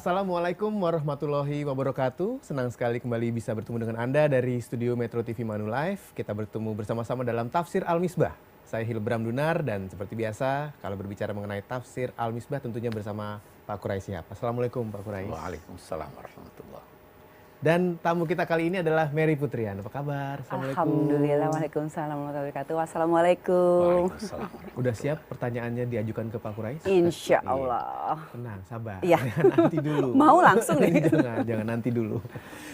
Assalamualaikum warahmatullahi wabarakatuh. Senang sekali kembali bisa bertemu dengan Anda dari studio Metro TV Manulife. Kita bertemu bersama-sama dalam Tafsir Al-Misbah. Saya Hilbram Dunar dan seperti biasa kalau berbicara mengenai Tafsir Al-Misbah tentunya bersama Pak Quraish Shihab. Assalamualaikum Pak Quraish. Waalaikumsalam warahmatullahi. Dan tamu kita kali ini adalah Mary Putrian. Apa kabar? Assalamualaikum. Alhamdulillah, waalaikumsalam warahmatullahi wabarakatuh. Wassalamualaikum. Udah siap pertanyaannya diajukan ke Pak Quraish? Insya Allah. Tenang, sabar. Iya. Nanti dulu. Mau langsung nih. Jangan nanti dulu.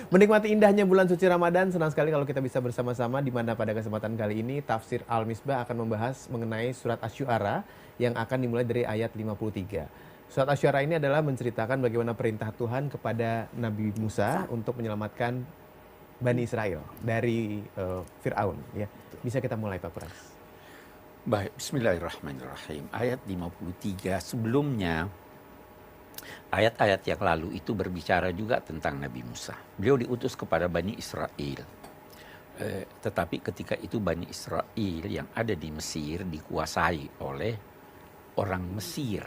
Menikmati indahnya bulan suci Ramadan, senang sekali kalau kita bisa bersama-sama di mana pada kesempatan kali ini Tafsir Al-Misbah akan membahas mengenai surat Asy-Syu'ara yang akan dimulai dari ayat 53. Surat Asy-Syu'ara ini adalah menceritakan bagaimana perintah Tuhan kepada Nabi Musa untuk menyelamatkan Bani Israel dari Fir'aun. Ya. Bisa kita mulai Pak Quraish. Baik, bismillahirrahmanirrahim. Ayat 53 sebelumnya, ayat-ayat yang lalu itu berbicara juga tentang Nabi Musa. Beliau diutus kepada Bani Israel. Tetapi ketika itu Bani Israel yang ada di Mesir dikuasai oleh orang Mesir.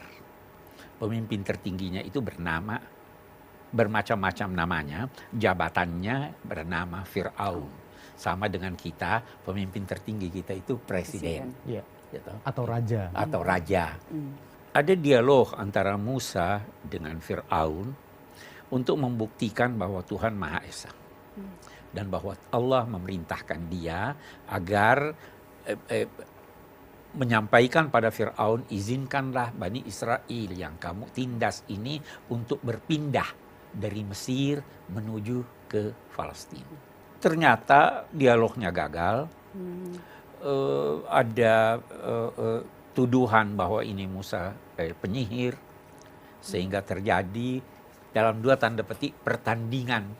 Pemimpin tertingginya itu bermacam-macam namanya, jabatannya bernama Fir'aun. Sama dengan kita, pemimpin tertinggi kita itu presiden. Ya. Gitu. Atau raja. Atau raja. Ada dialog antara Musa dengan Fir'aun untuk membuktikan bahwa Tuhan Maha Esa. Dan bahwa Allah memerintahkan dia agar menyampaikan pada Fir'aun, izinkanlah Bani Israel yang kamu tindas ini untuk berpindah dari Mesir menuju ke Palestina. Ternyata dialognya gagal. Ada tuduhan bahwa ini Musa penyihir, sehingga terjadi dalam dua tanda petik pertandingan,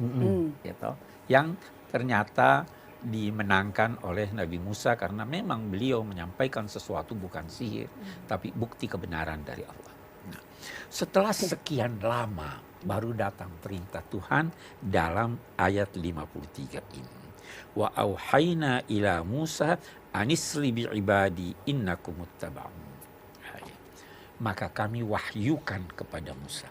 gitu, yang ternyata dimenangkan oleh Nabi Musa karena memang beliau menyampaikan sesuatu bukan sihir, tapi bukti kebenaran dari Allah. Nah, setelah sekian lama baru datang perintah Tuhan dalam ayat 53 ini. Wa auhayna ila Musa anisri bi ibadi innakum muttaba'un. Maka kami wahyukan kepada Musa.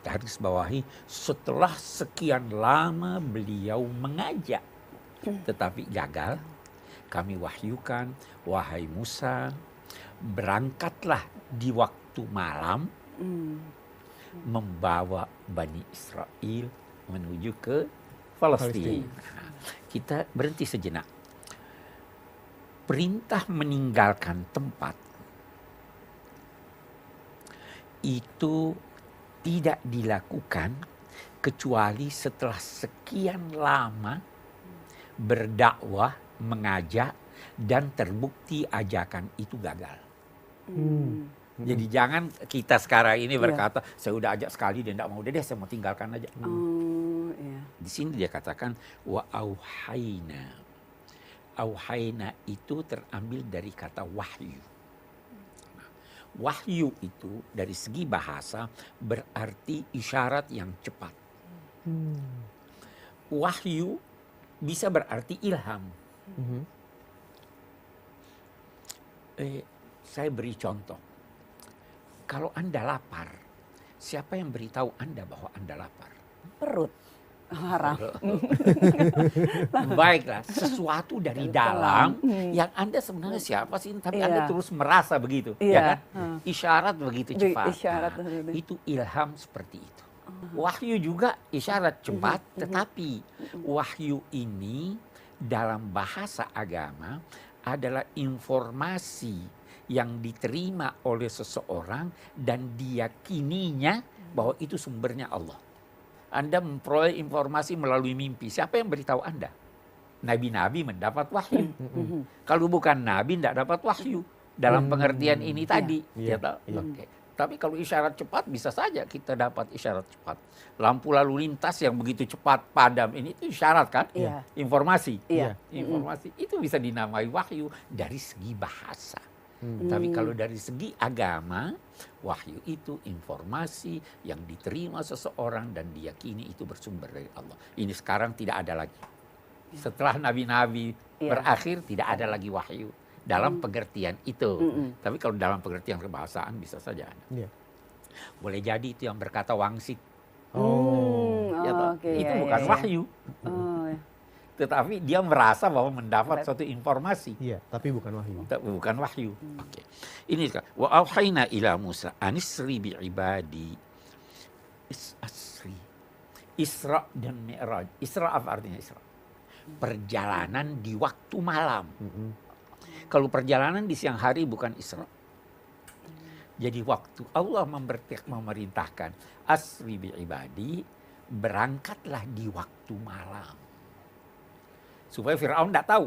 Kita harus bawahi, setelah sekian lama beliau mengajak tetapi gagal, kami wahyukan, wahai Musa, berangkatlah di waktu malam membawa Bani Israel menuju ke Palestina. Nah, kita berhenti sejenak. Perintah meninggalkan tempat itu tidak dilakukan kecuali setelah sekian lama berdakwah, mengajak, dan terbukti ajakan itu gagal. Jadi jangan kita sekarang ini berkata, saya udah ajak sekali dia tidak mau, udah deh saya mau tinggalkan aja. Di sini dia katakan wa auhayna. Auhayna itu terambil dari kata wahyu. Wahyu itu dari segi bahasa berarti isyarat yang cepat. Wahyu bisa berarti ilham. Saya beri contoh. Kalau Anda lapar, siapa yang beritahu Anda bahwa Anda lapar? Perut. Haram. Baiklah, sesuatu dari dalam yang Anda sebenarnya siapa sih? Tapi Anda terus merasa begitu. Ya kan? Isyarat begitu cepat. Nah, itu ilham seperti itu. Wahyu juga isyarat cepat, tetapi wahyu ini dalam bahasa agama adalah informasi yang diterima oleh seseorang dan diyakininya bahwa itu sumbernya Allah. Anda memperoleh informasi melalui mimpi. Siapa yang beritahu Anda? Nabi-nabi mendapat wahyu. Kalau bukan nabi, tidak dapat wahyu. Dalam pengertian ini tadi. Okay. Tapi kalau isyarat cepat bisa saja kita dapat isyarat cepat. Lampu lalu lintas yang begitu cepat padam ini itu isyarat kan? Informasi. Informasi itu bisa dinamai wahyu dari segi bahasa. Tapi kalau dari segi agama, wahyu itu informasi yang diterima seseorang dan diyakini itu bersumber dari Allah. Ini sekarang tidak ada lagi. Setelah nabi-nabi berakhir tidak ada lagi wahyu. Dalam pengertian itu. Tapi kalau dalam pengertian kebahasaan bisa saja ada. Boleh jadi itu yang berkata wangsit. Oh, Ya toh? oke, Itu ya, bukan ya, ya. wahyu. Oh, ya. Tetapi dia merasa bahwa mendapat suatu informasi. Iya, tapi bukan wahyu. Bukan wahyu. Oke. Ini sekarang. Wa auhayna ila Musa anisri bi ibadi. Asri. Isra dan Mi'raj. Isra apa artinya Isra? Perjalanan di waktu malam. Kalau perjalanan di siang hari bukan Isra. Jadi waktu Allah memerintahkan asri bi ibadi, berangkatlah di waktu malam. Supaya Fir'aun tidak tahu.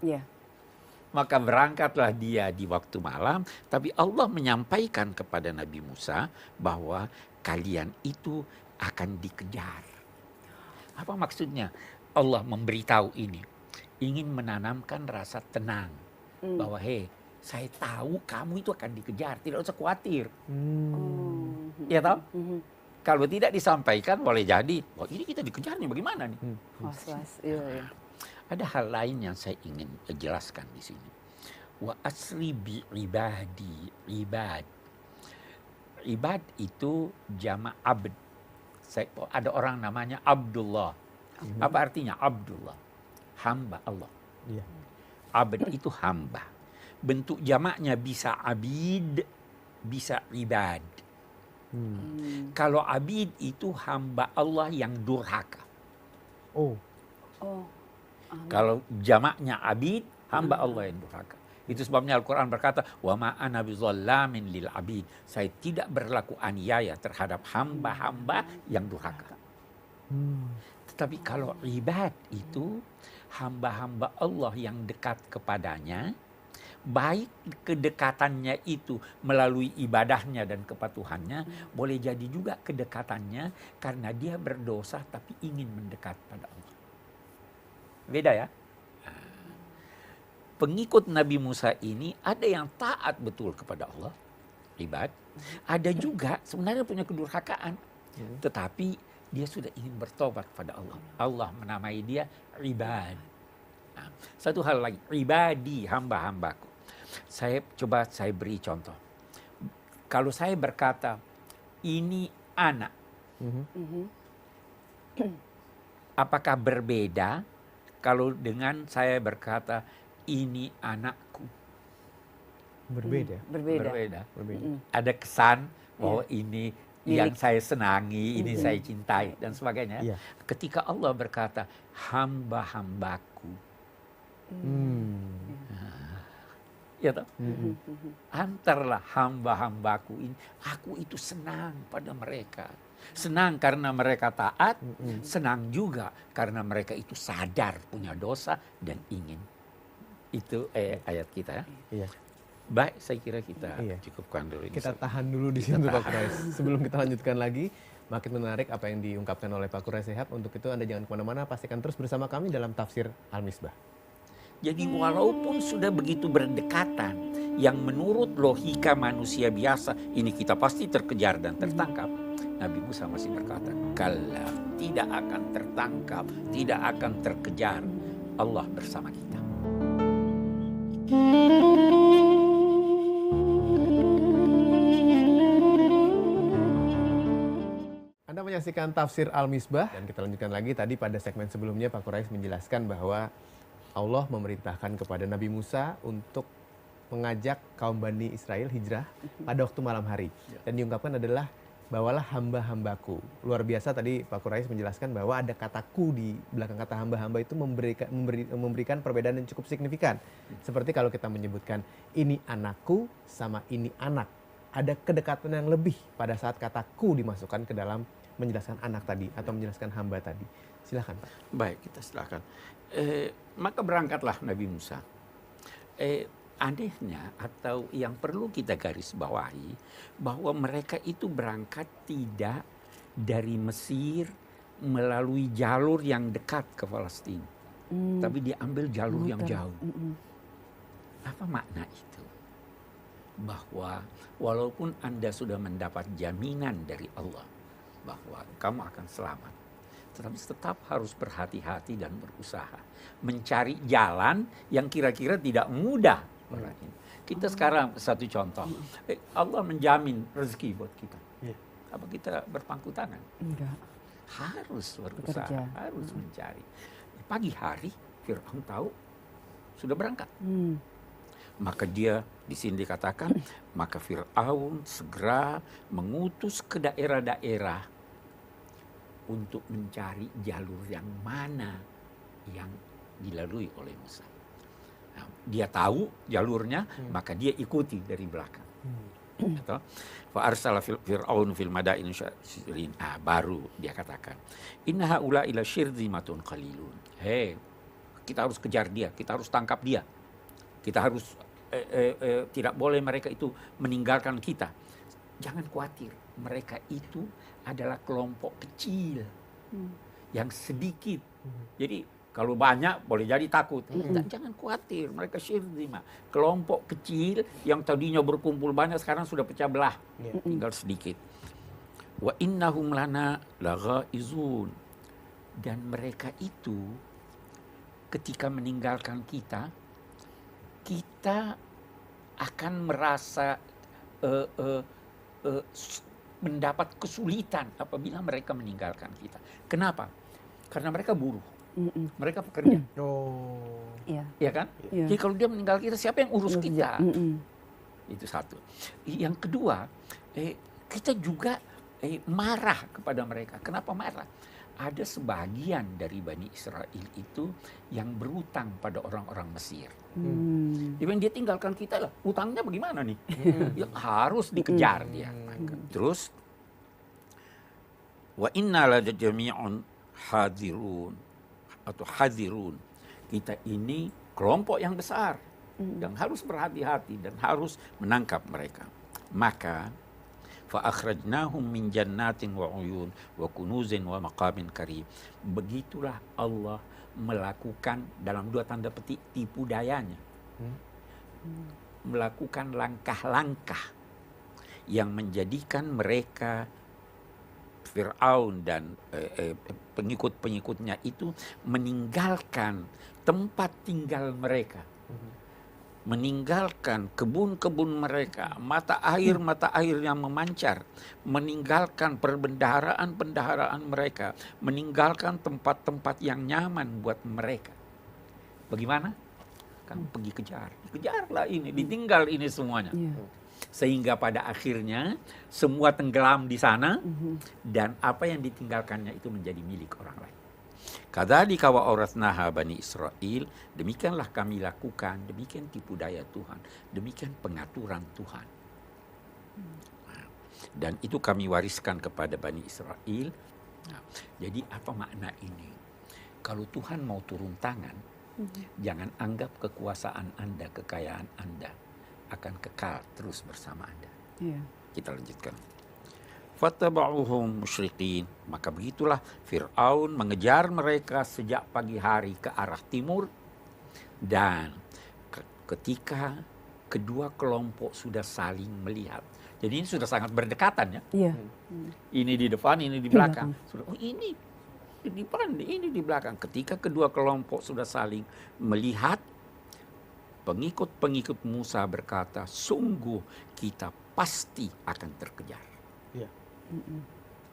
Iya. Maka berangkatlah dia di waktu malam. Tapi Allah menyampaikan kepada Nabi Musa bahwa kalian itu akan dikejar. Apa maksudnya? Allah memberitahu ini. Ingin menanamkan rasa tenang. Bahwa saya tahu kamu itu akan dikejar. Tidak usah khawatir. Ya tahu? Kalau tidak disampaikan boleh jadi, wah ini kita dikejar nih, bagaimana nih? Was-was. Iya. Ada hal lain yang saya ingin jelaskan di sini. Wa asri bi ibadi, ibad. Ibad itu jama' abd. Ada orang namanya Abdullah. Apa artinya Abdullah? Hamba Allah. Iya. Abd itu hamba. Bentuk jamaknya bisa abid, bisa ibad. Kalau abid itu hamba Allah yang durhaka. Oh. Kalau jamaknya abid, hamba Allah yang durhaka. Itu sebabnya Al-Quran berkata, wa ma ana bizallamin lil abid. Saya tidak berlaku aniaya terhadap hamba-hamba yang durhaka. Tetapi kalau ibad itu hamba-hamba Allah yang dekat kepadanya, baik kedekatannya itu melalui ibadahnya dan kepatuhannya, boleh jadi juga kedekatannya karena dia berdosa tapi ingin mendekat pada Allah. Beda ya. Pengikut Nabi Musa ini ada yang taat betul kepada Allah, ibad. Ada juga sebenarnya punya kedurhakaan, tetapi dia sudah ingin bertobat kepada Allah. Allah menamai dia ibad. Nah, satu hal lagi, ibadi, hamba-hambaku. Saya beri contoh. Kalau saya berkata, ini anak. Apakah berbeda kalau dengan saya berkata, ini anakku? Berbeda. Berbeda. Ada kesan bahwa ini yang saya senangi, ini saya cintai, dan sebagainya. Iya. Ketika Allah berkata, hamba-hambaku. Ya toh? Antarlah hamba-hambaku ini, aku itu senang pada mereka. Senang karena mereka taat, senang juga karena mereka itu sadar punya dosa dan ingin. Itu ayat kita ya. Iya. Baik, saya kira kita cukupkan dulu. Kita tahan dulu di sini Pak Quraisy. Sebelum kita lanjutkan lagi, makin menarik apa yang diungkapkan oleh Pak Quraisy Shihab. Untuk itu Anda jangan kemana-mana, pastikan terus bersama kami dalam Tafsir Al-Misbah. Jadi walaupun sudah begitu berdekatan, yang menurut logika manusia biasa, ini kita pasti terkejar dan tertangkap. Nabi Musa masih berkata, kalla, tidak akan tertangkap, tidak akan terkejar. Allah bersama kita. Anda menyaksikan Tafsir Al-Misbah dan kita lanjutkan lagi. Tadi pada segmen sebelumnya Pak Quraisy menjelaskan bahwa Allah memerintahkan kepada Nabi Musa untuk mengajak kaum Bani Israel hijrah pada waktu malam hari. Dan diungkapkan adalah, bawalah hamba-hambaku. Luar biasa tadi Pak Quraisy menjelaskan bahwa ada kataku di belakang kata hamba-hamba itu memberikan perbedaan yang cukup signifikan. Seperti kalau kita menyebutkan ini anakku sama ini anak. Ada kedekatan yang lebih pada saat kataku dimasukkan ke dalam menjelaskan anak tadi atau menjelaskan hamba tadi. Silakan Pak. Baik, kita silakan. Maka berangkatlah Nabi Musa. Anehnya atau yang perlu kita garis bawahi, bahwa mereka itu berangkat tidak dari Mesir melalui jalur yang dekat ke Palestina, tapi diambil jalur yang jauh. Apa makna itu? Bahwa walaupun Anda sudah mendapat jaminan dari Allah bahwa kamu akan selamat, tetapi tetap harus berhati-hati dan berusaha mencari jalan yang kira-kira tidak mudah. Kita sekarang satu contoh, Allah menjamin rezeki buat kita. Iya. Apa kita berpangku tangan? Enggak. Harus berusaha, Bekerja. harus mencari. Pagi hari Fir'aun tahu sudah berangkat. Maka dia di sini dikatakan, maka Fir'aun segera mengutus ke daerah-daerah untuk mencari jalur yang mana yang dilalui oleh Musa. Nah, dia tahu jalurnya, maka dia ikuti dari belakang. Atau fa arsala Fir'aun fil madain syirin. Baru dia katakan, inna haula ila syirzimatun qalilun. Hei, kita harus kejar dia, kita harus tangkap dia. Kita harus tidak boleh mereka itu meninggalkan kita. Jangan khawatir, mereka itu adalah kelompok kecil yang sedikit. Jadi kalau banyak boleh jadi takut. Jangan khawatir, mereka syirzima. Kelompok kecil yang tadinya berkumpul banyak sekarang sudah pecah belah. Tinggal sedikit. Wa innahum lana laghaizun. Dan mereka itu ketika meninggalkan kita akan merasa mendapat kesulitan apabila mereka meninggalkan kita. Kenapa? Karena mereka buruh. Mereka pekerja. Iya. Ya kan? Iya. Jadi kalau dia meninggal kita, siapa yang urus kita? Itu satu. Yang kedua, kita juga marah kepada mereka. Kenapa marah? Ada sebagian dari Bani Israel itu yang berutang pada orang-orang Mesir. Jadi dia tinggalkan kita lah, utangnya bagaimana nih? Yang harus dikejar dia. Terus, wa inna la jami'un hadirun atau hadirun. Kita ini kelompok yang besar yang harus berhati-hati dan harus menangkap mereka. Maka fa akhrajnahum min jannatin wa uyun wa kunuzin wa maqamin karim. Begitulah Allah melakukan dalam dua tanda petik tipu dayanya. Melakukan langkah-langkah yang menjadikan mereka Fir'aun dan pengikut-pengikutnya itu meninggalkan tempat tinggal mereka. Meninggalkan kebun-kebun mereka, mata air yang memancar, meninggalkan perbendaharaan mereka, meninggalkan tempat-tempat yang nyaman buat mereka. Bagaimana? Kan pergi kejarlah ini, ditinggal ini semuanya. Sehingga pada akhirnya semua tenggelam di sana dan apa yang ditinggalkannya itu menjadi milik orang lain. Kadzalika wa auratnaha Bani Israil, demikianlah kami lakukan, demikian tipu daya Tuhan, demikian pengaturan Tuhan. Dan itu kami wariskan kepada Bani Israil. Jadi apa makna ini? Kalau Tuhan mau turun tangan, jangan anggap kekuasaan Anda, kekayaan Anda akan kekal terus bersama Anda. Kita lanjutkan. Fattaba'uhum musyriqin. Maka begitulah Fir'aun mengejar mereka sejak pagi hari ke arah timur. Dan ketika kedua kelompok sudah saling melihat. Jadi ini sudah sangat berdekatan ya. Ini di depan, ini di belakang. Sudah, ini di depan, ini di belakang. Ketika kedua kelompok sudah saling melihat, pengikut-pengikut Musa berkata, sungguh kita pasti akan terkejar.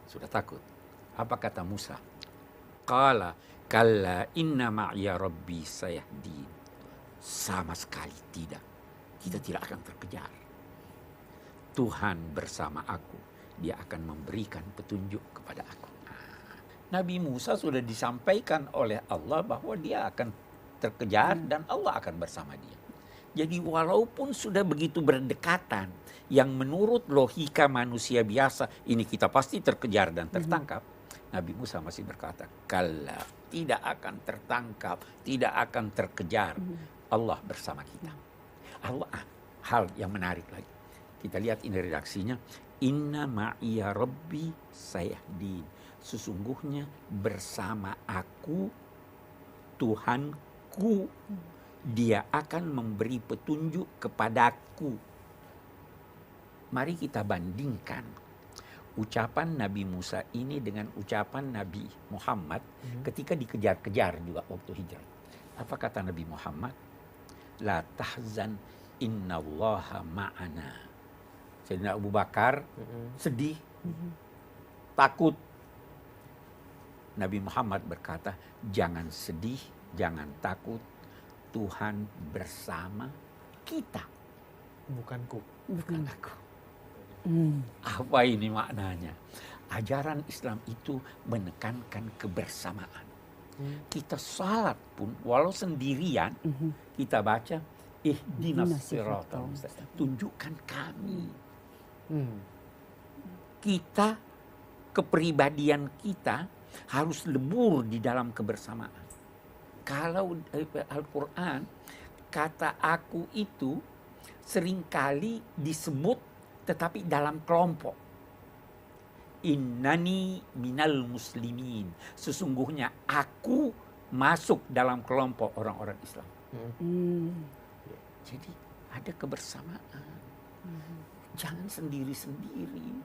Sudah takut. Apa kata Musa? Qala kalla inna ma'iya rabbi sayahdin. Sama sekali tidak. Kita tidak akan terkejar. Tuhan bersama aku. Dia akan memberikan petunjuk kepada aku. Nabi Musa sudah disampaikan oleh Allah bahwa dia akan terkejar dan Allah akan bersama dia. Jadi walaupun sudah begitu berdekatan, yang menurut logika manusia biasa, ini kita pasti terkejar dan tertangkap. Nabi Musa masih berkata, kalla, tidak akan tertangkap, tidak akan terkejar. Allah bersama kita. Allah, hal yang menarik lagi. Kita lihat ini redaksinya. Inna ma'iya rabbi sayahdin. Sesungguhnya bersama aku, Tuhanku, Dia akan memberi petunjuk kepadaku. Mari kita bandingkan ucapan Nabi Musa ini dengan ucapan Nabi Muhammad ketika dikejar-kejar juga waktu hijrah. Apa kata Nabi Muhammad? La tahzan innallaha ma'ana. Sayyidina Abu Bakar sedih, takut. Nabi Muhammad berkata, jangan sedih, jangan takut, Tuhan bersama kita. Bukanku. Bukan aku. Apa ini maknanya? Ajaran Islam itu menekankan kebersamaan. Kita salat pun, walau sendirian, kita baca, ihdinas siratal mustaqim. Tunjukkan kami. Kita, kepribadian kita harus lebur di dalam kebersamaan. Kalau Al-Quran, kata aku itu seringkali disebut tetapi dalam kelompok. Innani minal muslimin. Sesungguhnya aku masuk dalam kelompok orang-orang Islam. Jadi ada kebersamaan. Jangan sendiri-sendiri.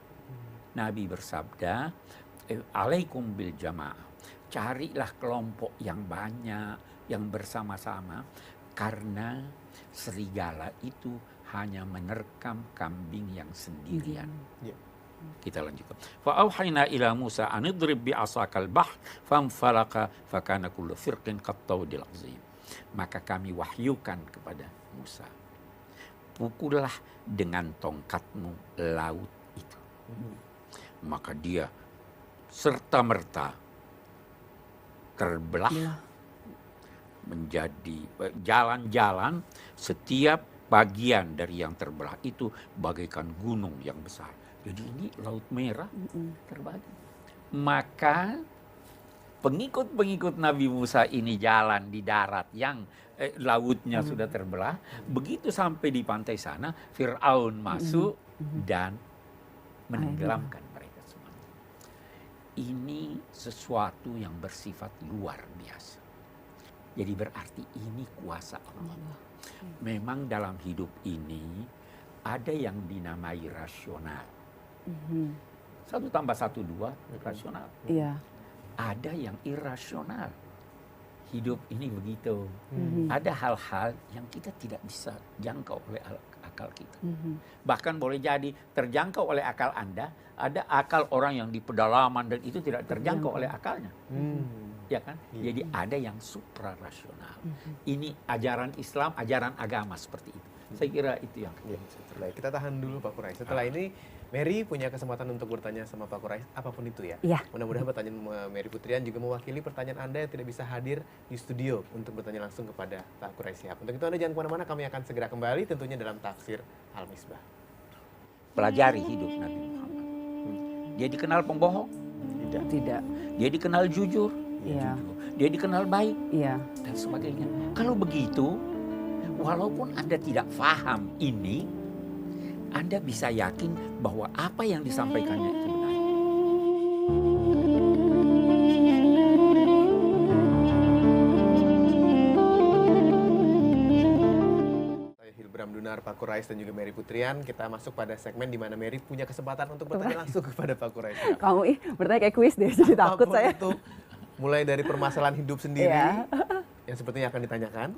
Nabi bersabda, alaikum bil jamaah. Carilah kelompok yang banyak, yang bersama-sama. Karena serigala itu hanya menerkam kambing yang sendirian. Kita lanjutkan. Fa'auhayna ila Musa an idrib bi'asakal bahr famfalaqa fakana kullu firqin qattawdil azim. Maka kami wahyukan kepada Musa, pukullah dengan tongkatmu laut itu. Maka dia serta-merta terbelah menjadi jalan-jalan, setiap bagian dari yang terbelah itu bagaikan gunung yang besar. Jadi ini Laut Merah terbagi. Maka pengikut-pengikut Nabi Musa ini jalan di darat yang lautnya sudah terbelah. Begitu sampai di pantai sana, Fir'aun masuk dan menenggelamkan mereka semua. Ini sesuatu yang bersifat luar biasa. Jadi berarti ini kuasa Allah. Memang dalam hidup ini ada yang dinamai rasional. 1 tambah 1 2 rasional. Ada yang irasional. Hidup ini begitu. Ada hal-hal yang kita tidak bisa jangkau oleh akal kita. Bahkan boleh jadi terjangkau oleh akal Anda, ada akal orang yang di pedalaman dan itu tidak terjangkau oleh akalnya. Ya kan? Jadi ada yang suprarasional. Ini ajaran Islam, ajaran agama seperti itu. Saya kira itu yang Baik, kita tahan dulu Pak Quraish. Setelah ini Mary punya kesempatan untuk bertanya sama Pak Quraish apapun itu ya. Mudah-mudahan pertanyaan Mary Putrian juga mewakili pertanyaan Anda yang tidak bisa hadir di studio untuk bertanya langsung kepada Pak Quraish Shihab. Untuk itu Anda jangan kemana-mana, kami akan segera kembali tentunya dalam Tafsir Al-Misbah. Pelajari hidup Nabi Muhammad. Dia dikenal pembohong? Tidak. Dia dikenal jujur? Iya. Dia dikenal baik? Iya. Dan sebagainya. Kalau begitu, walaupun Anda tidak paham ini, Anda bisa yakin bahwa apa yang disampaikannya itu benar. Saya Hilbram Dunar, Pak Quraish dan juga Mary Putrian. Kita masuk pada segmen di mana Mary punya kesempatan untuk bertanya langsung kepada Pak Quraish. Kamu bertanya kayak kuis deh, jadi takut saya. Itu, mulai dari permasalahan hidup sendiri yang sepertinya akan ditanyakan,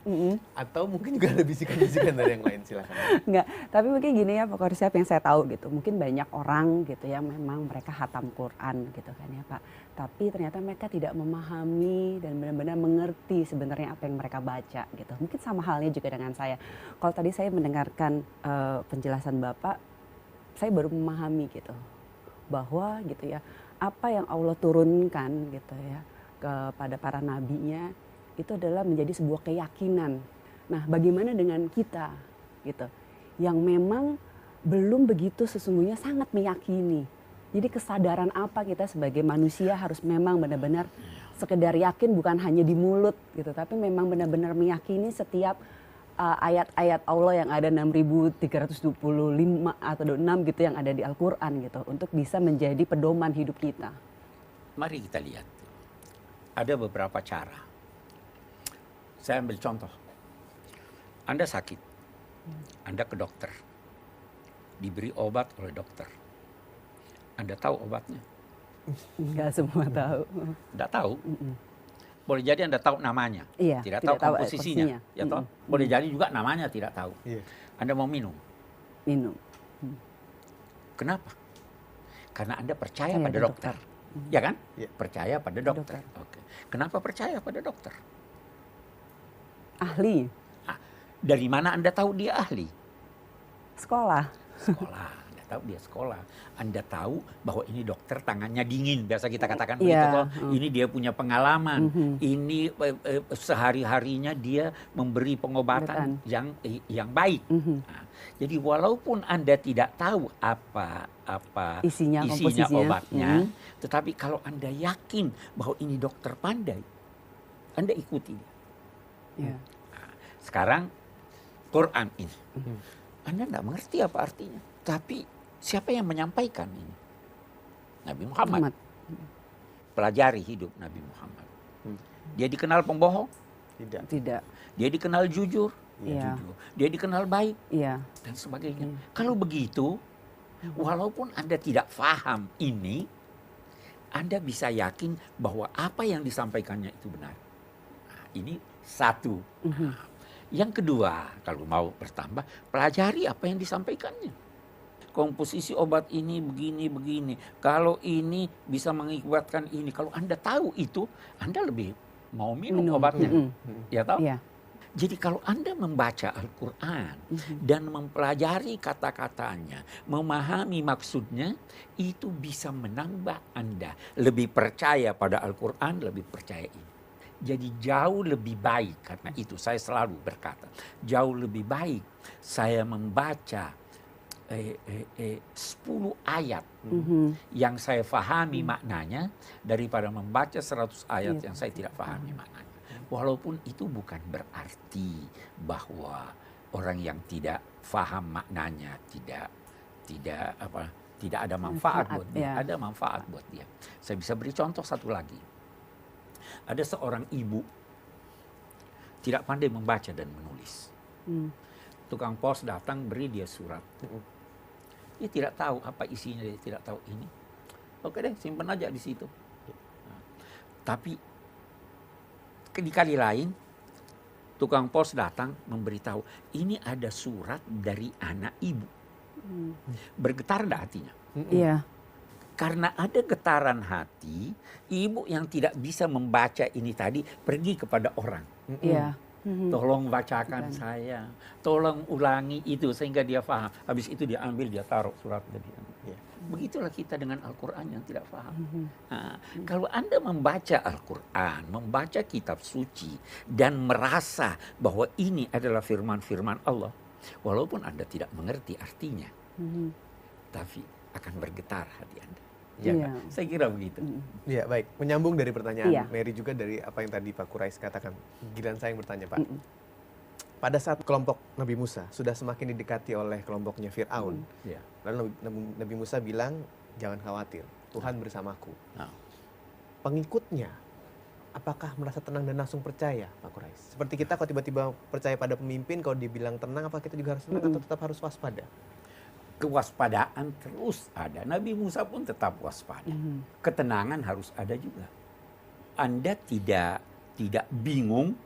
atau mungkin juga ada bisikan-bisikan dari yang lain, silakan. Enggak, tapi mungkin gini ya Pak Quraish Shihab, yang saya tahu gitu, mungkin banyak orang gitu yang memang mereka khatam Quran gitu kan ya Pak, tapi ternyata mereka tidak memahami dan benar-benar mengerti sebenarnya apa yang mereka baca gitu. Mungkin sama halnya juga dengan saya. Kalau tadi saya mendengarkan penjelasan Bapak, saya baru memahami gitu bahwa gitu ya, apa yang Allah turunkan gitu ya kepada para nabinya itu adalah menjadi sebuah keyakinan. Nah, bagaimana dengan kita gitu yang memang belum begitu sesungguhnya sangat meyakini. Jadi kesadaran apa kita sebagai manusia harus memang benar-benar sekedar yakin, bukan hanya di mulut gitu, tapi memang benar-benar meyakini setiap ayat-ayat Allah yang ada 6.325 atau 6 gitu yang ada di Al-Quran gitu, untuk bisa menjadi pedoman hidup kita. Mari kita lihat. Ada beberapa cara. Saya ambil contoh. Anda sakit. Anda ke dokter. Diberi obat oleh dokter. Anda tahu obatnya? Enggak semua tahu. Tidak tahu. Boleh jadi Anda tahu namanya. Iya, tidak tahu komposisinya. Ya toh? Boleh jadi juga namanya tidak tahu. Anda mau minum. Minum. Kenapa? Karena Anda percaya Iya, pada ada dokter. Ya kan? Iya. Percaya pada dokter. Oke. Kenapa percaya pada dokter? Ahli. Dari mana Anda tahu dia ahli? Sekolah. Sekolah. Anda tahu dia sekolah. Anda tahu bahwa ini dokter tangannya dingin. Biasa kita katakan Iya. begitu toh. Ini dia punya pengalaman. Ini sehari-harinya dia memberi pengobatan yang baik. Nah, jadi walaupun Anda tidak tahu apa Isinya, obatnya, tetapi kalau Anda yakin bahwa ini dokter pandai, Anda ikuti. Ya. Nah, sekarang Quran ini, Anda tidak mengerti apa artinya, tapi siapa yang menyampaikan ini? Nabi Muhammad. Pelajari hidup Nabi Muhammad. Dia dikenal pembohong? Tidak. Dia dikenal jujur? Iya. Jujur. Dia dikenal baik? Iya. Dan sebagainya. Kalau begitu, walaupun Anda tidak paham ini, Anda bisa yakin bahwa apa yang disampaikannya itu benar. Nah, ini satu. Nah, yang kedua, kalau mau bertambah, pelajari apa yang disampaikannya. Komposisi obat ini begini. Kalau ini bisa mengakibatkan ini. Kalau Anda tahu itu, Anda lebih mau minum obatnya. Ya tahu? Iya. Jadi kalau Anda membaca Al-Quran dan mempelajari kata-katanya, memahami maksudnya, itu bisa menambah Anda lebih percaya pada Al-Quran, lebih percaya ini. Jadi jauh lebih baik, karena itu saya selalu berkata, jauh lebih baik saya membaca 10 ayat yang saya fahami maknanya daripada membaca 100 ayat yang saya tidak fahami maknanya. Walaupun itu bukan berarti bahwa orang yang tidak faham maknanya tidak ada manfaat buat dia. Ada manfaat buat dia. Saya bisa beri contoh satu lagi. Ada seorang ibu tidak pandai membaca dan menulis. Tukang pos datang beri dia surat. Dia tidak tahu apa isinya, dia tidak tahu ini. Oke deh, simpan aja di situ. Nah, tapi di kali lain, tukang pos datang memberitahu, ini ada surat dari anak ibu. Bergetar enggak hatinya? Iya. Karena ada getaran hati, ibu yang tidak bisa membaca ini tadi pergi kepada orang. Iya. Tolong bacakan saya, tolong ulangi itu sehingga dia paham. Habis itu dia ambil, dia taruh surat tadi. Begitulah kita dengan Al-Quran yang tidak paham. Nah, kalau Anda membaca Al-Quran, membaca kitab suci, dan merasa bahwa ini adalah firman-firman Allah, walaupun Anda tidak mengerti artinya, tapi akan bergetar hati Anda. Ya, saya kira begitu. Iya, baik. Menyambung dari pertanyaan Mary juga dari apa yang tadi Pak Quraish katakan. Giliran saya yang bertanya, Pak. Pada saat kelompok Nabi Musa sudah semakin didekati oleh kelompoknya Fir'aun, lalu Nabi Musa bilang, jangan khawatir, Tuhan bersamaku. Pengikutnya, apakah merasa tenang dan langsung percaya, Pak Quraish? Seperti kita kalau tiba-tiba percaya pada pemimpin, kalau dibilang tenang, apa kita juga harus tenang atau tetap harus waspada? Kewaspadaan terus ada. Nabi Musa pun tetap waspada. Ketenangan harus ada juga. Anda tidak bingung,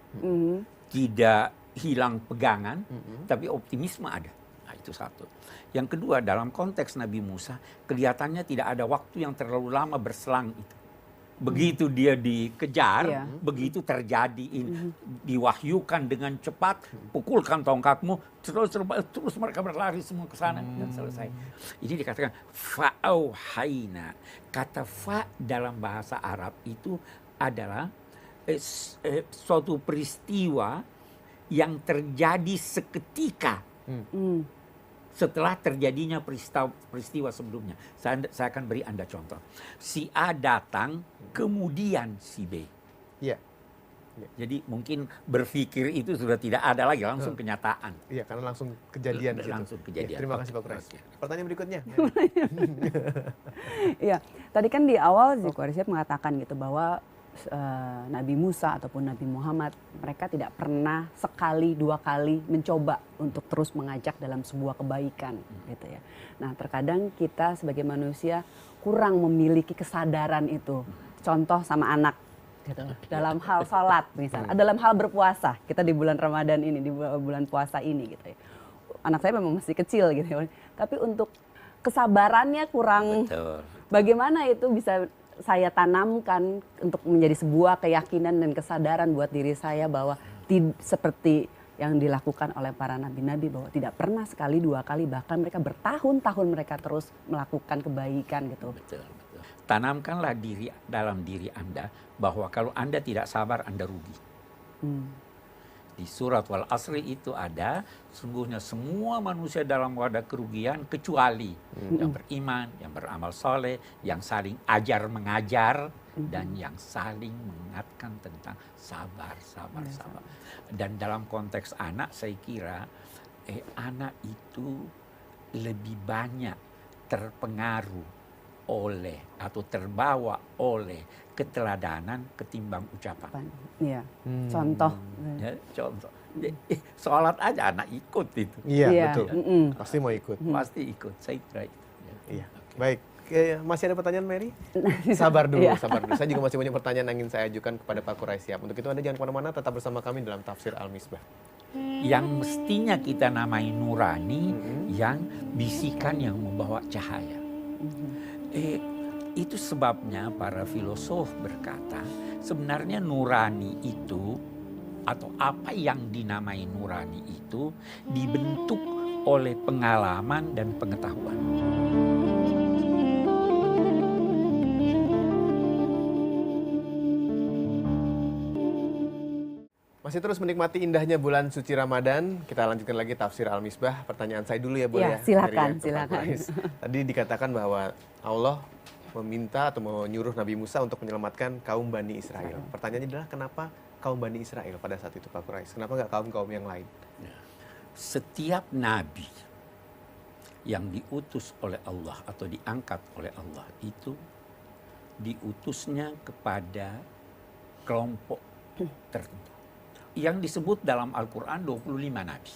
tidak hilang pegangan, tapi optimisme ada. Nah, itu satu. Yang kedua, dalam konteks Nabi Musa, kelihatannya tidak ada waktu yang terlalu lama berselang itu. Begitu dia dikejar, begitu terjadi ini, diwahyukan dengan cepat, pukulkan tongkatmu, terus mereka berlari semua ke sana dan selesai. Ini dikatakan fa'auhaina. Kata fa dalam bahasa Arab itu adalah suatu peristiwa yang terjadi seketika setelah terjadinya peristiwa sebelumnya. Saya akan beri Anda contoh. Si A datang, kemudian si B. Iya. Jadi mungkin berpikir itu sudah tidak ada lagi, langsung kenyataan. Iya, karena langsung kejadian di situ. Langsung kejadian. Ya, terima kasih Pak Quraish. Pertanyaan berikutnya. Iya, tadi kan di awal Pak Quraish mengatakan gitu bahwa Nabi Musa ataupun Nabi Muhammad, mereka tidak pernah sekali dua kali mencoba untuk terus mengajak dalam sebuah kebaikan gitu ya. Nah, terkadang kita sebagai manusia kurang memiliki kesadaran itu. Contoh sama anak gitu. Dalam hal salat misalnya, dalam hal berpuasa. Kita di bulan Ramadan ini, di bulan puasa ini gitu ya. Anak saya memang masih kecil gitu ya. Tapi untuk kesabarannya kurang. Betul. Bagaimana itu bisa saya tanamkan untuk menjadi sebuah keyakinan dan kesadaran buat diri saya bahwa seperti yang dilakukan oleh para nabi-nabi, bahwa tidak pernah sekali, dua kali, bahkan mereka bertahun-tahun mereka terus melakukan kebaikan gitu. Betul, betul. Tanamkanlah dalam diri Anda bahwa kalau Anda tidak sabar, Anda rugi. Di surat Wal Asri itu ada, sungguhnya semua manusia dalam wadah kerugian kecuali yang beriman, yang beramal soleh, yang saling ajar mengajar, dan yang saling mengingatkan tentang sabar. Dan dalam konteks anak, saya kira anak itu lebih banyak terpengaruh oleh atau terbawa oleh keteladanan ketimbang ucapan. Iya. Contoh. Ya, contoh. Sholat aja anak ikut itu. Iya, betul. Pasti mau ikut. Pasti ikut. Saya kira itu. Iya. Baik. Masih ada pertanyaan, Mary? Sabar dulu, sabar dulu. Saya juga masih banyak pertanyaan yang ingin saya ajukan kepada Pak Quraish. Siap. Untuk itu Anda jangan kemana-mana, tetap bersama kami dalam Tafsir Al-Misbah. Yang mestinya kita namai nurani, yang bisikan yang membawa cahaya. Itu sebabnya para filosof berkata, sebenarnya nurani itu, atau apa yang dinamai nurani itu, dibentuk oleh pengalaman dan pengetahuan. Masih terus menikmati indahnya bulan suci Ramadan. Kita lanjutkan lagi Tafsir Al-Misbah. Pertanyaan saya dulu ya, boleh ya? Silakan. Tadi dikatakan bahwa Allah meminta atau menyuruh Nabi Musa untuk menyelamatkan kaum Bani Israel. Pertanyaannya adalah kenapa kaum Bani Israel pada saat itu, Pak Quraish? Kenapa nggak kaum-kaum yang lain? Setiap nabi yang diutus oleh Allah atau diangkat oleh Allah itu diutusnya kepada kelompok tertentu. Yang disebut dalam Al-Quran 25 nabi.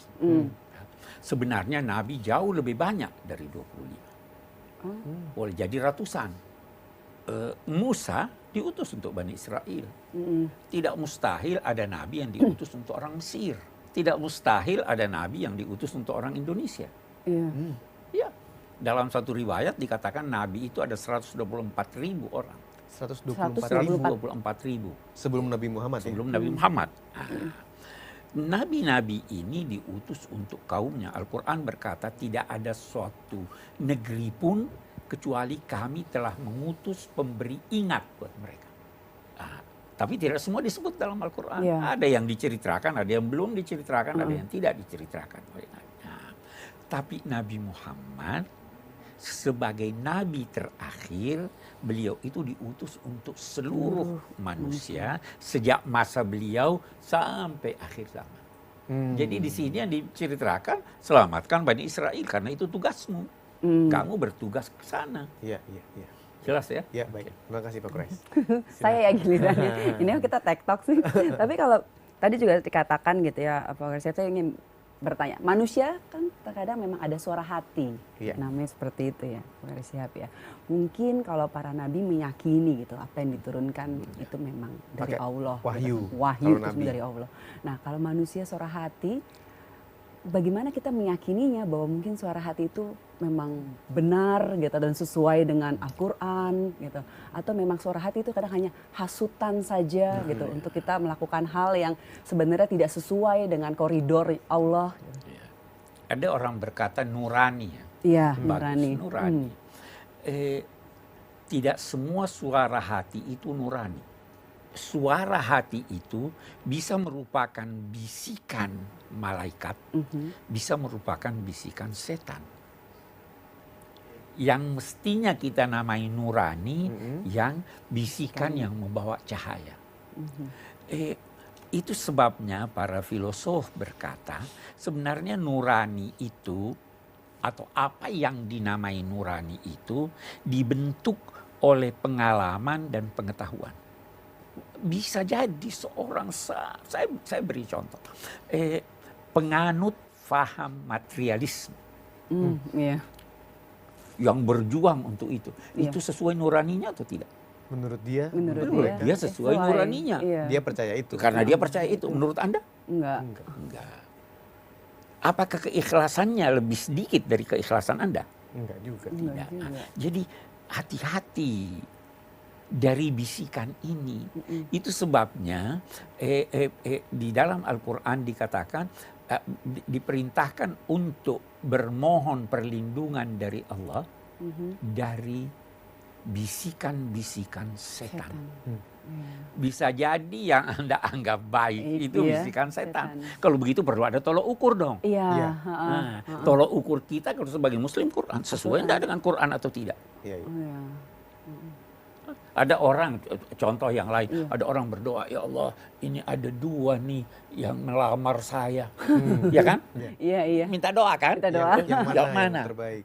Sebenarnya nabi jauh lebih banyak dari 25. Boleh jadi ratusan. Musa diutus untuk Bani Israel. Tidak mustahil ada nabi yang diutus untuk orang Mesir. Tidak mustahil ada nabi yang diutus untuk orang Indonesia. Ya. Dalam satu riwayat dikatakan nabi itu ada 124.000 orang. 124.000 sebelum Nabi Muhammad. Sebelum Nabi Muhammad. Nabi-nabi ini diutus untuk kaumnya. Al-Quran berkata tidak ada suatu negeri pun kecuali kami telah mengutus pemberi ingat buat mereka. Tapi tidak semua disebut dalam Al-Quran. Ada yang diceritakan, ada yang belum diceritakan, ada yang tidak diceritakan. Tapi Nabi Muhammad sebagai nabi terakhir, beliau itu diutus untuk seluruh manusia sejak masa beliau sampai akhir zaman. Jadi di sini yang diceritakan, selamatkan Bani Israel karena itu tugasmu. Kamu bertugas ke sana. Iya. Jelas ya? Ya, baik. Terima kasih Pak Quraish. Saya ya gilirannya. Ini kita tektok sih. Tapi kalau tadi juga dikatakan gitu ya, Pak Quraish, saya ingin bertanya, manusia kan terkadang memang ada suara hati, namanya seperti itu ya, siap ya. Mungkin kalau para nabi meyakini gitu apa yang diturunkan itu memang dari Allah, wahyu itu dari Allah. Nah kalau manusia suara hati, bagaimana kita meyakininya bahwa mungkin suara hati itu memang benar gitu dan sesuai dengan Al-Quran gitu, atau memang suara hati itu kadang hanya hasutan saja gitu untuk kita melakukan hal yang sebenarnya tidak sesuai dengan koridor Allah. Ada orang berkata nurani. Iya, nurani. Tidak semua suara hati itu nurani. Suara hati itu bisa merupakan bisikan malaikat, bisa merupakan bisikan setan. Yang mestinya kita namai nurani, yang bisikan yang membawa cahaya. Itu sebabnya para filosof berkata, sebenarnya nurani itu, atau apa yang dinamai nurani itu, dibentuk oleh pengalaman dan pengetahuan. Bisa jadi seorang, saya beri contoh, penganut faham materialisme, yang berjuang untuk itu sesuai nuraninya atau tidak? Menurut dia sesuai nuraninya. Dia percaya itu. Karena dia percaya itu. Menurut Anda? Enggak. Apakah keikhlasannya lebih sedikit dari keikhlasan Anda? Enggak juga. Tidak. Jadi hati-hati dari bisikan ini. Itu sebabnya di dalam Al-Quran dikatakan diperintahkan untuk bermohon perlindungan dari Allah dari bisikan-bisikan setan. Bisa jadi yang Anda anggap baik itu bisikan setan. Kalau begitu perlu ada tolok ukur dong. Iya. Nah, tolok ukur kita kalau sebagai Muslim Quran sesuai enggak dengan Quran atau tidak? Iya. Ada orang, contoh yang lain, ada orang berdoa, ya Allah, ini ada 2 nih yang melamar saya, ya kan? Iya. Minta doa kan? Minta doa. Yang mana? Yang terbaik?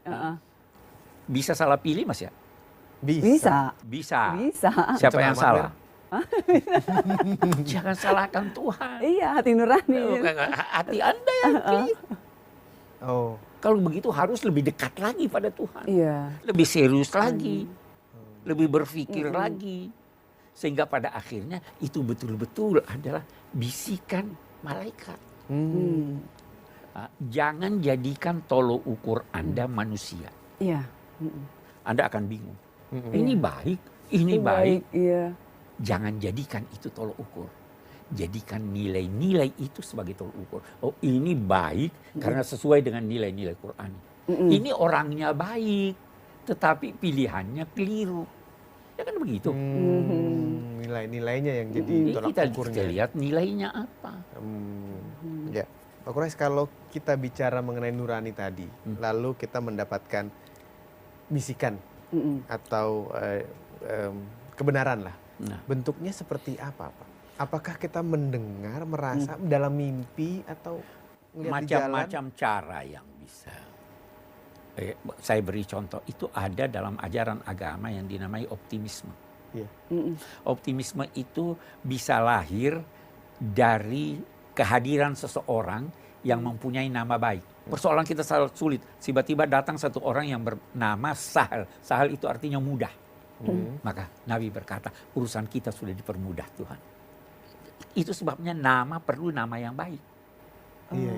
Bisa salah pilih Mas ya? Bisa. Siapa yang salah? Jangan salahkan Tuhan. Iya, hati nurani. Hati Anda yang pilih. Oh. Kalau begitu harus lebih dekat lagi pada Tuhan. Iya. Lebih serius lagi. Lebih berpikir lagi. Sehingga pada akhirnya itu betul-betul adalah bisikan malaikat. Jangan jadikan tolok ukur Anda manusia. Iya. Anda akan bingung. Ini baik, ini baik. Iya. Jangan jadikan itu tolok ukur. Jadikan nilai-nilai itu sebagai tolok ukur. Oh, ini baik karena sesuai dengan nilai-nilai Quran. Ini orangnya baik, tetapi pilihannya keliru. Ya kan begitu. Nilai-nilainya yang jadi tolak ukurnya. Kita lihat nilainya apa. Ya, Pak Quraish, kalau kita bicara mengenai nurani tadi, lalu kita mendapatkan bisikan atau kebenaran lah. Bentuknya seperti apa, Pak? Apakah kita mendengar, merasa dalam mimpi atau macam-macam cara yang bisa. Saya beri contoh, itu ada dalam ajaran agama yang dinamai optimisme. Optimisme itu bisa lahir dari kehadiran seseorang yang mempunyai nama baik. Persoalan kita sangat sulit. Tiba-tiba datang satu orang yang bernama Sahal. Sahal itu artinya mudah. Maka Nabi berkata, urusan kita sudah dipermudah Tuhan. Itu sebabnya nama perlu nama yang baik. Iya.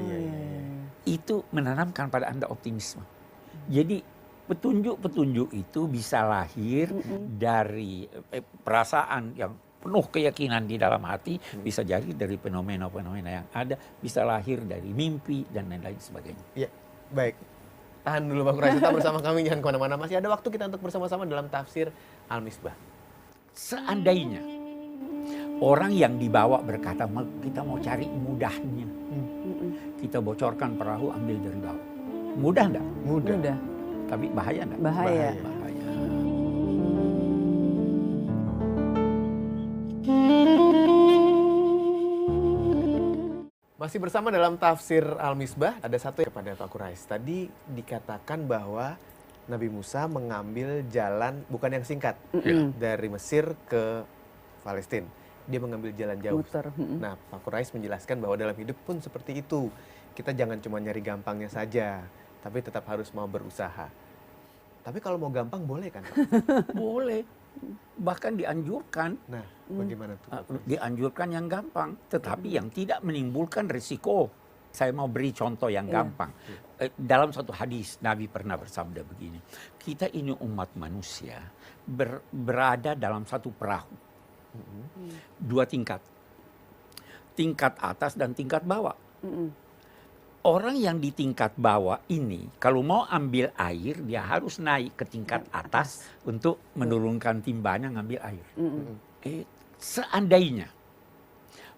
Itu menanamkan pada Anda optimisme. Jadi petunjuk-petunjuk itu bisa lahir dari perasaan yang penuh keyakinan di dalam hati, bisa jadi dari fenomena-fenomena yang ada, bisa lahir dari mimpi dan lain-lain sebagainya. Iya, baik. Tahan dulu Pak Quraish, tetap bersama kami, jangan kemana-mana. Masih ada waktu kita untuk bersama-sama dalam tafsir Al-Misbah. Seandainya orang yang dibawa berkata, kita mau cari mudahnya. Kita bocorkan perahu, ambil dari bawah. Mudah enggak? Mudah. Tapi bahaya enggak? Bahaya. Masih bersama dalam tafsir Al-Misbah, ada satu kepada Pak Quraish. Tadi dikatakan bahwa Nabi Musa mengambil jalan bukan yang singkat dari Mesir ke Palestina. Dia mengambil jalan jauh. Nah, Pak Quraish menjelaskan bahwa dalam hidup pun seperti itu. Kita jangan cuma nyari gampangnya saja, tapi tetap harus mau berusaha. Tapi kalau mau gampang boleh kan, Pak? Boleh. Bahkan dianjurkan. Nah, bagaimana tuh? Dianjurkan yang gampang, tetapi yang tidak menimbulkan risiko. Saya mau beri contoh yang gampang. Dalam satu hadis, Nabi pernah bersabda begini. Kita ini umat manusia berada dalam satu perahu. 2 tingkat. Tingkat atas dan tingkat bawah. Orang yang di tingkat bawah ini, kalau mau ambil air, dia harus naik ke tingkat atas untuk menurunkan timbanya ngambil air. Seandainya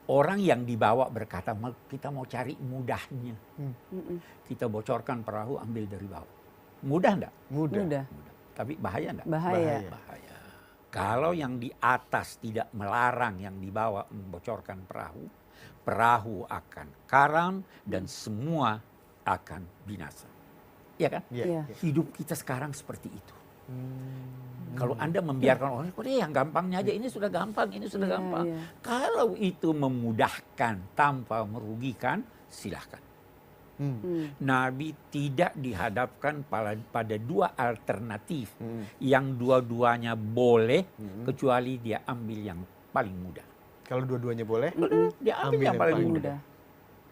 orang yang dibawa berkata, kita mau cari mudahnya. Kita bocorkan perahu, ambil dari bawah. Mudah enggak? Mudah. Tapi bahaya enggak? Bahaya. Kalau yang di atas tidak melarang yang di bawah membocorkan perahu akan karam dan semua akan binasa. Ya kan? Yeah. Hidup kita sekarang seperti itu. Kalau Anda membiarkan orang, yang gampangnya aja, ini sudah gampang, ini sudah gampang. Kalau itu memudahkan tanpa merugikan, silahkan. Nabi tidak dihadapkan pada 2 alternatif yang dua-duanya boleh, kecuali dia ambil yang paling mudah. Kalau dua-duanya boleh, dia ambil yang paling mudah.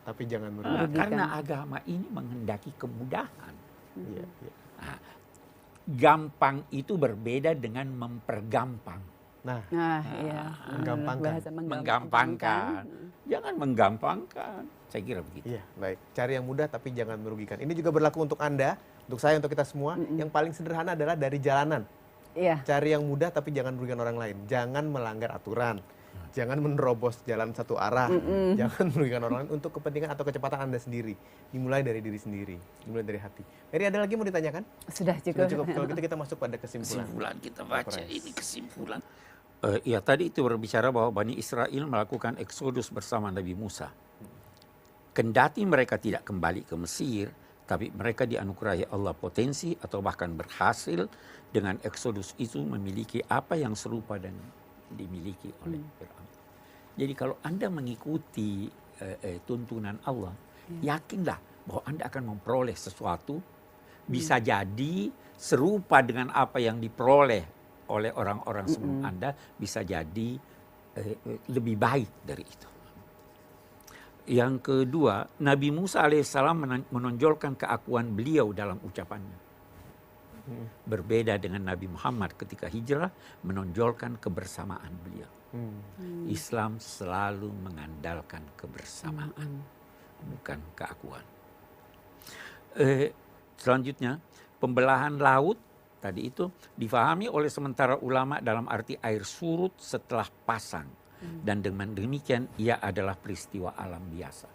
Tapi jangan merugikan. Karena agama ini menghendaki kemudahan. gampang itu berbeda dengan mempergampang. Nah, iya. menggampangkan. Bahasa Menggampangkan. Jangan menggampangkan. Saya kira begitu. Iya, baik. Cari yang mudah tapi jangan merugikan. Ini juga berlaku untuk Anda, untuk saya, untuk kita semua. Yang paling sederhana adalah dari jalanan. Iya. Cari yang mudah tapi jangan merugikan orang lain. Jangan melanggar aturan. Jangan menerobos jalan satu arah. Jangan merugikan orang lain untuk kepentingan atau kecepatan Anda sendiri. Dimulai dari diri sendiri. Dimulai dari hati. Mary, ada lagi mau ditanyakan? Sudah cukup. Sudah cukup. Kalau gitu kita masuk pada kesimpulan. Kesimpulan kita baca ini kesimpulan. Ya tadi itu berbicara bahwa Bani Israel melakukan eksodus bersama Nabi Musa. Kendati mereka tidak kembali ke Mesir, tapi mereka dianugerahi Allah potensi atau bahkan berhasil dengan eksodus itu memiliki apa yang serupa dan dimiliki oleh Fir'aun. Jadi kalau Anda mengikuti tuntunan Allah, yakinlah bahwa Anda akan memperoleh sesuatu, bisa jadi serupa dengan apa yang diperoleh oleh orang-orang sebelum Anda, bisa jadi lebih baik dari itu. Yang kedua, Nabi Musa alaihissalam menonjolkan keakuan beliau dalam ucapannya. Berbeda dengan Nabi Muhammad ketika hijrah, menonjolkan kebersamaan beliau. Islam selalu mengandalkan kebersamaan, bukan keakuan. Selanjutnya, pembelahan laut tadi itu difahami oleh sementara ulama dalam arti air surut setelah pasang. Dan dengan demikian ia adalah peristiwa alam biasa.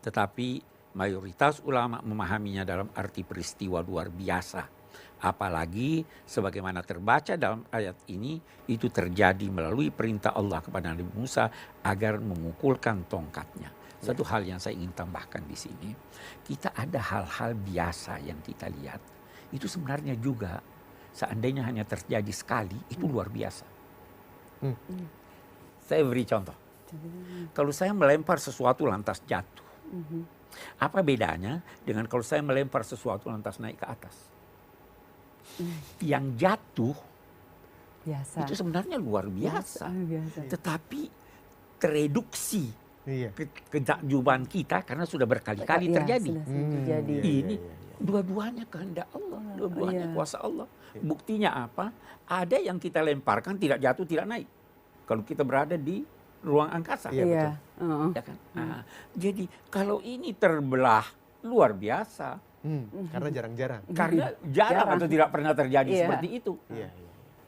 Tetapi mayoritas ulama memahaminya dalam arti peristiwa luar biasa. Apalagi sebagaimana terbaca dalam ayat ini, itu terjadi melalui perintah Allah kepada Nabi Musa agar memukulkan tongkatnya. Satu hal yang saya ingin tambahkan di sini, kita ada hal-hal biasa yang kita lihat. Itu sebenarnya juga seandainya hanya terjadi sekali, itu luar biasa. Saya beri contoh. Kalau saya melempar sesuatu lantas jatuh. Apa bedanya dengan kalau saya melempar sesuatu lantas naik ke atas? Yang jatuh biasa. Itu sebenarnya luar biasa. Tetapi tereduksi ketakjuban kita karena sudah berkali-kali terjadi. Terjadi. Ini dua-duanya kehendak Allah, dua-duanya kuasa Allah. Buktinya apa? Ada yang kita lemparkan tidak jatuh, tidak naik. Kalau kita berada di ruang angkasa. Iya. Ya kan? Jadi kalau ini terbelah luar biasa. Karena jarang-jarang. Karena jarang atau tidak pernah terjadi seperti itu.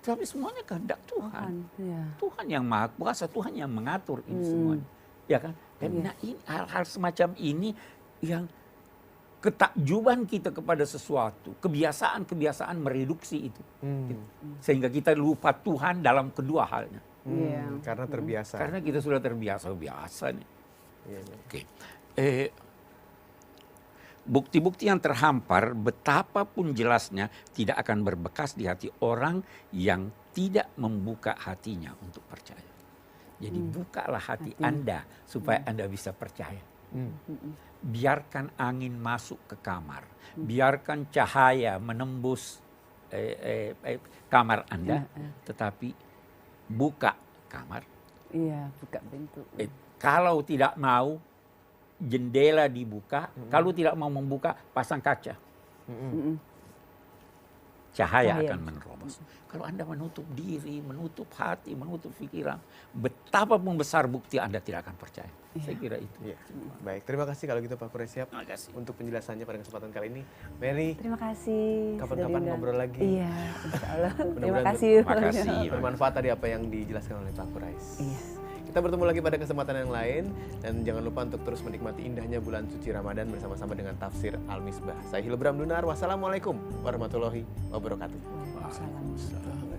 Tapi semuanya kehendak Tuhan. Tuhan yang Maha Kuasa, Tuhan yang mengatur ini semuanya. Ya kan? Dan ini hal-hal semacam ini yang ketakjuban kita kepada sesuatu, kebiasaan-kebiasaan mereduksi itu. Sehingga kita lupa Tuhan dalam kedua halnya. Karena terbiasa. Karena kita sudah terbiasa nih. Oke. Bukti-bukti yang terhampar betapapun jelasnya tidak akan berbekas di hati orang yang tidak membuka hatinya untuk percaya. Jadi bukalah hati Anda supaya Anda bisa percaya. Biarkan angin masuk ke kamar, biarkan cahaya menembus kamar Anda, tetapi buka kamar. Buka pintu. Kalau tidak mau, jendela dibuka. Kalau tidak mau membuka, pasang kaca. Cahaya akan menerobos. Kalau Anda menutup diri, menutup hati, menutup pikiran, betapapun besar bukti Anda tidak akan percaya. Saya kira itu. Baik, terima kasih kalau gitu Pak Quraisyap untuk penjelasannya pada kesempatan kali ini. Mary, terima kasih. Kapan-kapan ngobrol lagi. Iya, insya Allah. Terima kasih. Bermanfaat tadi apa yang dijelaskan oleh Pak Quraisyap. Kita bertemu lagi pada kesempatan yang lain. Dan jangan lupa untuk terus menikmati indahnya bulan suci Ramadan bersama-sama dengan Tafsir Al-Misbah. Saya Hilbram Dunar. Wassalamualaikum warahmatullahi wabarakatuh. Waalaikumsalam.